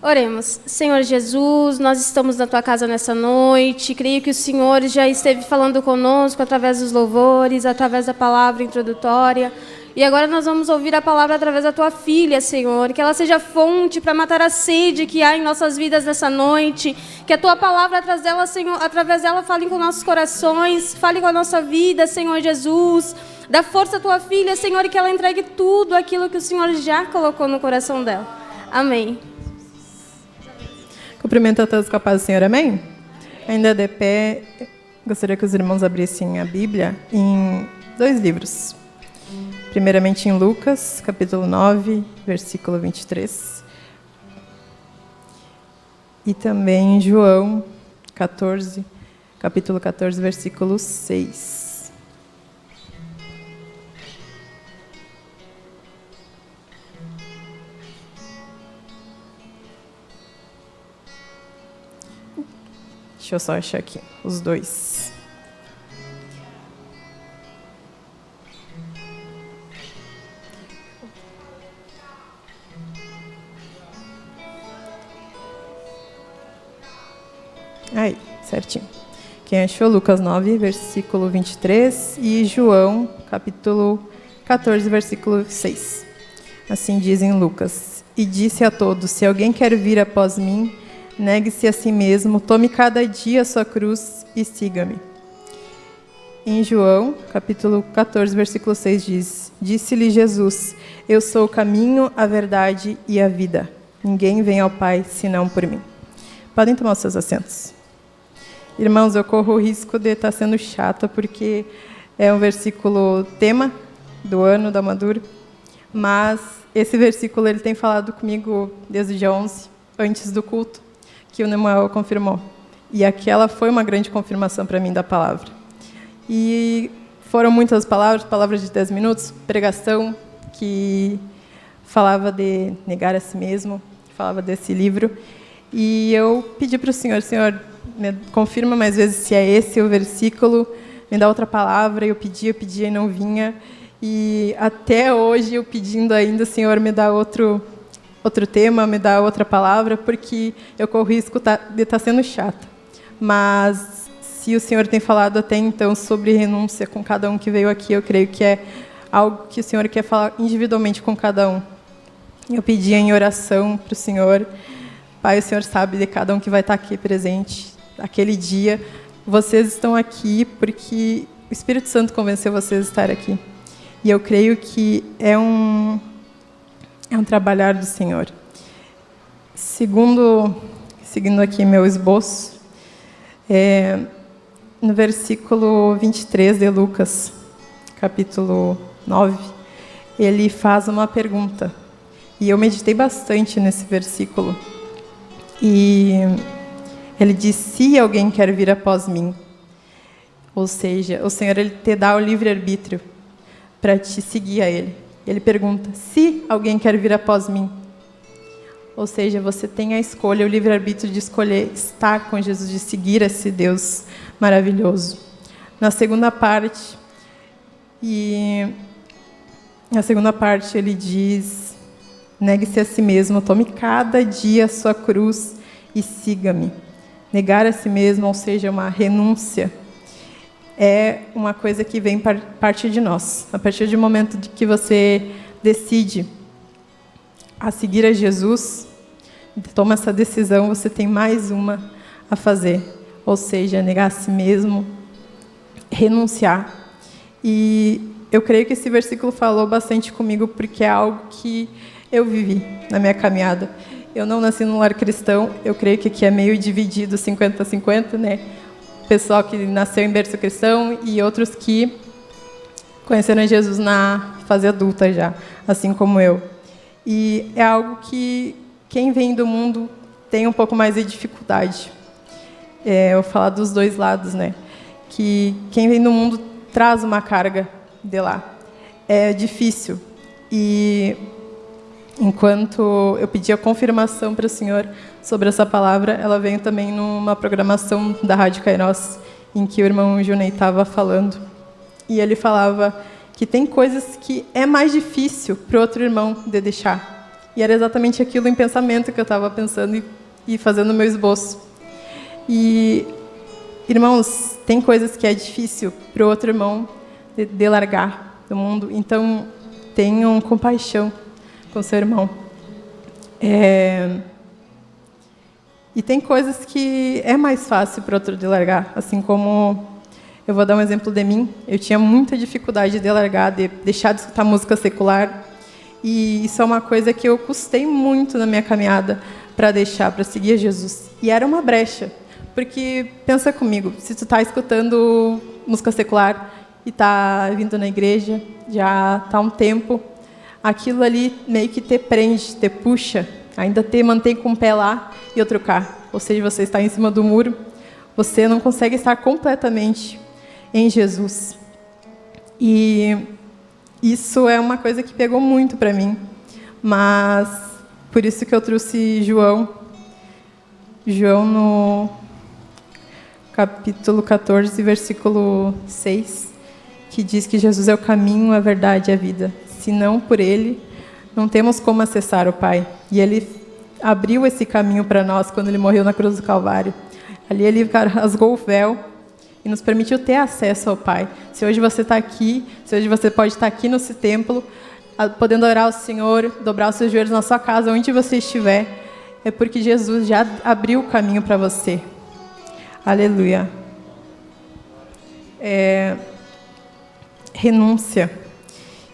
Oremos. Senhor Jesus, nós estamos na Tua casa nessa noite. Creio que o Senhor já esteve falando conosco através dos louvores, através da palavra introdutória. E agora nós vamos ouvir a palavra através da Tua filha, Senhor. Que ela seja fonte para matar a sede que há em nossas vidas nessa noite. Que a Tua palavra através dela fale com nossos corações, fale com a nossa vida, Senhor Jesus. Dá força à Tua filha, Senhor, e que ela entregue tudo aquilo que o Senhor já colocou no coração dela. Amém. Cumprimento a todos com a paz do Senhor, amém? Ainda de pé, gostaria que os irmãos abrissem a Bíblia em 2 livros. Primeiramente em Lucas, capítulo 9, versículo 23. E também em João 14, capítulo 14, versículo 6. Deixa eu só achar aqui os 2. Aí, certinho. Quem achou? Lucas 9, versículo 23 e João, capítulo 14, versículo 6. Assim diz em Lucas: E disse a todos: Se alguém quer vir após mim, negue-se a si mesmo, tome cada dia a sua cruz e siga-me. Em João, capítulo 14, versículo 6 diz: Disse-lhe Jesus: Eu sou o caminho, a verdade e a vida. Ninguém vem ao Pai senão por mim. Podem tomar os seus assentos. Irmãos, eu corro o risco de estar sendo chata, porque é um versículo tema do ano da Madura, mas esse versículo ele tem falado comigo desde o dia 11, antes do culto, que o Nemuel confirmou. E aquela foi uma grande confirmação para mim da palavra. E foram muitas palavras de 10 minutos, pregação que falava de negar a si mesmo, falava desse livro. E eu pedi para o Senhor, me confirma mais vezes se é esse o versículo, me dá outra palavra. Eu pedia e não vinha. E até hoje eu pedindo ainda, Senhor, me dá outro tema, me dá outra palavra, porque eu corro o risco de estar sendo chata. Mas, se o Senhor tem falado até então sobre renúncia com cada um que veio aqui, eu creio que é algo que o Senhor quer falar individualmente com cada um. Eu pedi em oração para o Senhor: Pai, o Senhor sabe de cada um que vai estar aqui presente aquele dia. Vocês estão aqui porque o Espírito Santo convenceu vocês a estar aqui. E eu creio que é um trabalhar do Senhor. Seguindo aqui meu esboço, no versículo 23 de Lucas, capítulo 9, ele faz uma pergunta. E eu meditei bastante nesse versículo. E ele diz: se alguém quer vir após mim. Ou seja, o Senhor ele te dá o livre-arbítrio para te seguir a Ele. Ele pergunta: se alguém quer vir após mim. Ou seja, você tem a escolha, o livre-arbítrio de escolher estar com Jesus, de seguir esse Deus maravilhoso. Na segunda parte ele diz: negue-se a si mesmo, tome cada dia a sua cruz e siga-me. Negar a si mesmo, ou seja, uma renúncia, é uma coisa que vem a partir de nós. A partir do momento de que você decide a seguir a Jesus, toma essa decisão, você tem mais uma a fazer. Ou seja, negar a si mesmo, renunciar. E eu creio que esse versículo falou bastante comigo, porque é algo que eu vivi na minha caminhada. Eu não nasci num lar cristão, eu creio que aqui é meio dividido 50-50, né? Pessoal que nasceu em berço cristão e outros que conheceram Jesus na fase adulta já, assim como eu. E é algo que quem vem do mundo tem um pouco mais de dificuldade. Eu vou falar dos dois lados, né? Que quem vem do mundo traz uma carga de lá. É difícil. E enquanto eu pedi a confirmação para o Senhor sobre essa palavra, ela veio também numa programação da Rádio Kairos, em que o irmão Junei estava falando. E ele falava que tem coisas que é mais difícil para o outro irmão de deixar. E era exatamente aquilo em pensamento que eu estava pensando e fazendo o meu esboço. E, irmãos, tem coisas que é difícil para o outro irmão de largar do mundo. Então, tenham compaixão com o seu irmão. E tem coisas que é mais fácil para o outro de largar. Assim como, eu vou dar um exemplo de mim. Eu tinha muita dificuldade de largar, de deixar de escutar música secular. E isso é uma coisa que eu custei muito na minha caminhada para deixar, para seguir Jesus. E era uma brecha. Porque, pensa comigo, se tu está escutando música secular e está vindo na igreja, já está há um tempo, aquilo ali meio que te prende, te puxa, ainda te mantém com um pé lá e outro cá. Ou seja, você está em cima do muro, você não consegue estar completamente em Jesus. E isso é uma coisa que pegou muito para mim. Mas, por isso que eu trouxe João. João no capítulo 14, versículo 6, que diz que Jesus é o caminho, a verdade e a vida. Se não por Ele, não temos como acessar o Pai. E Ele abriu esse caminho para nós quando Ele morreu na cruz do Calvário. Ali Ele rasgou o véu e nos permitiu ter acesso ao Pai. Se hoje você está aqui, se hoje você pode estar aqui nesse templo, podendo orar ao Senhor, dobrar os seus joelhos na sua casa, onde você estiver, é porque Jesus já abriu o caminho para você. Aleluia. Renúncia.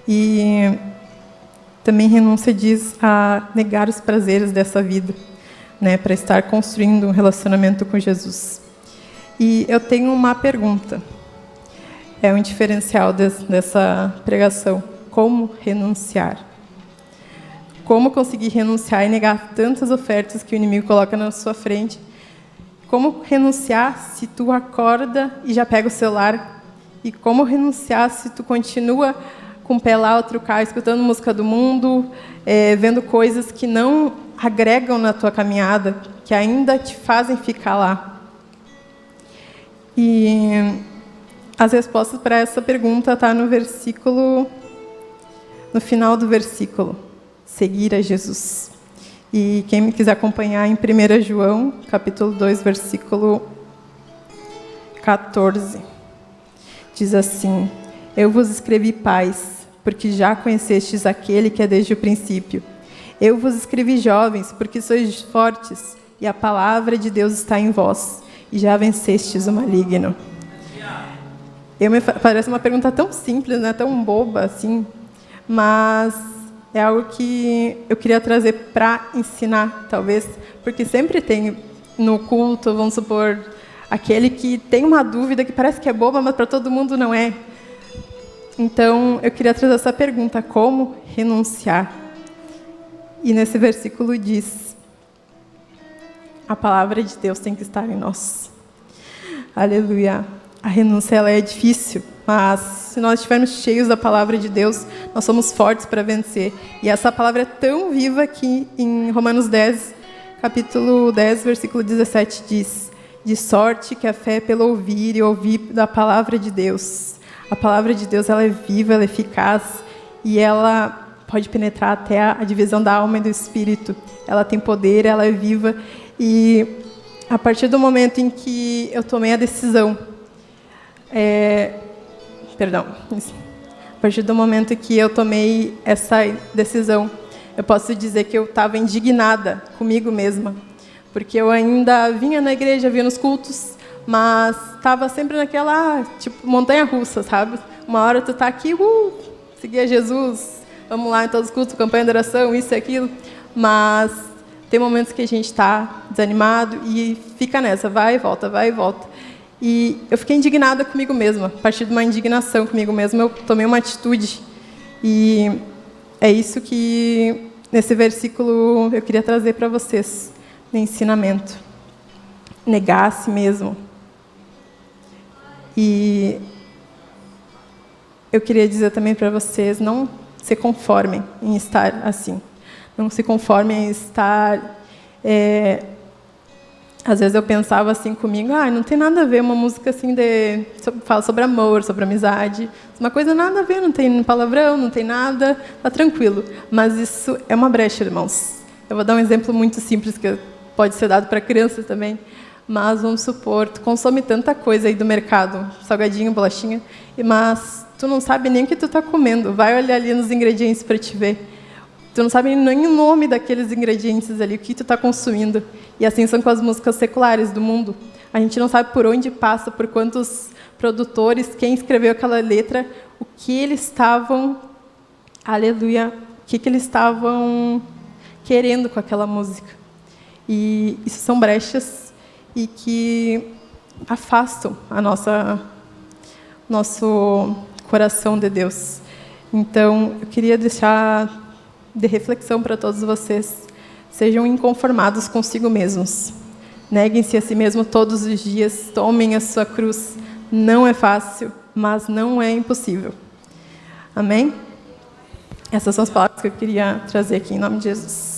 E também renúncia diz a negar os prazeres dessa vida, né, para estar construindo um relacionamento com Jesus. E eu tenho uma pergunta. É um diferencial dessa pregação. Como renunciar? Como conseguir renunciar e negar tantas ofertas que o inimigo coloca na sua frente? Como renunciar se tu acorda e já pega o celular? E como renunciar se tu continua com o pé lá, outro cá, escutando música do mundo, vendo coisas que não agregam na tua caminhada, que ainda te fazem ficar lá? E as respostas para essa pergunta estão no final do versículo. Seguir a Jesus. E quem me quiser acompanhar em 1 João, capítulo 2, versículo 14, diz assim: Eu vos escrevi paz, porque já conhecestes aquele que é desde o princípio. Eu vos escrevi jovens, porque sois fortes, e a palavra de Deus está em vós, e já vencestes o maligno. Parece uma pergunta tão simples, né, tão boba assim, mas é algo que eu queria trazer para ensinar, talvez, porque sempre tem no culto, vamos supor, aquele que tem uma dúvida que parece que é boba, mas para todo mundo não é. Então, eu queria trazer essa pergunta: como renunciar? E nesse versículo diz: a palavra de Deus tem que estar em nós. Aleluia. A renúncia, ela é difícil, mas se nós estivermos cheios da palavra de Deus, nós somos fortes para vencer. E essa palavra é tão viva que em Romanos 10, capítulo 10, versículo 17, diz: de sorte que a fé é pelo ouvir e ouvir da palavra de Deus. A palavra de Deus, ela é viva, ela é eficaz e ela pode penetrar até a divisão da alma e do espírito. Ela tem poder, ela é viva. E a partir do momento em que eu tomei a decisão, a partir do momento que eu tomei essa decisão, eu posso dizer que eu estava indignada comigo mesma, porque eu ainda vinha na igreja, vinha nos cultos, mas estava sempre naquela, tipo, montanha-russa, sabe? Uma hora tu está aqui, seguia Jesus, vamos lá em todos os cultos, campanha de oração, isso e aquilo, mas tem momentos que a gente está desanimado e fica nessa, vai e volta, vai e volta. E eu fiquei indignada comigo mesma. A partir de uma indignação comigo mesma, eu tomei uma atitude. E é isso que, nesse versículo, eu queria trazer para vocês, no ensinamento. Negar a si mesmo. E eu queria dizer também para vocês, não se conformem em estar assim. Não se conformem em estar às vezes eu pensava assim comigo, não tem nada a ver uma música assim fala sobre amor, sobre amizade, uma coisa nada a ver, não tem palavrão, não tem nada, tá tranquilo. Mas isso é uma brecha, irmãos. Eu vou dar um exemplo muito simples que pode ser dado para crianças também. Mas vamos supor, tu consome tanta coisa aí do mercado, salgadinho, bolachinha, mas tu não sabe nem o que tu está comendo. Vai olhar ali nos ingredientes para te ver. Tu não sabe nem o nome daqueles ingredientes ali, o que tu está consumindo. E assim são com as músicas seculares do mundo. A gente não sabe por onde passa, por quantos produtores, quem escreveu aquela letra, o que eles estavam, aleluia, o que eles estavam querendo com aquela música. E isso são brechas e que afastam nosso coração de Deus. Então, eu queria deixar de reflexão para todos vocês. Sejam inconformados consigo mesmos. Neguem-se a si mesmo todos os dias. Tomem a sua cruz. Não é fácil, mas não é impossível. Amém? Essas são as palavras que eu queria trazer aqui em nome de Jesus.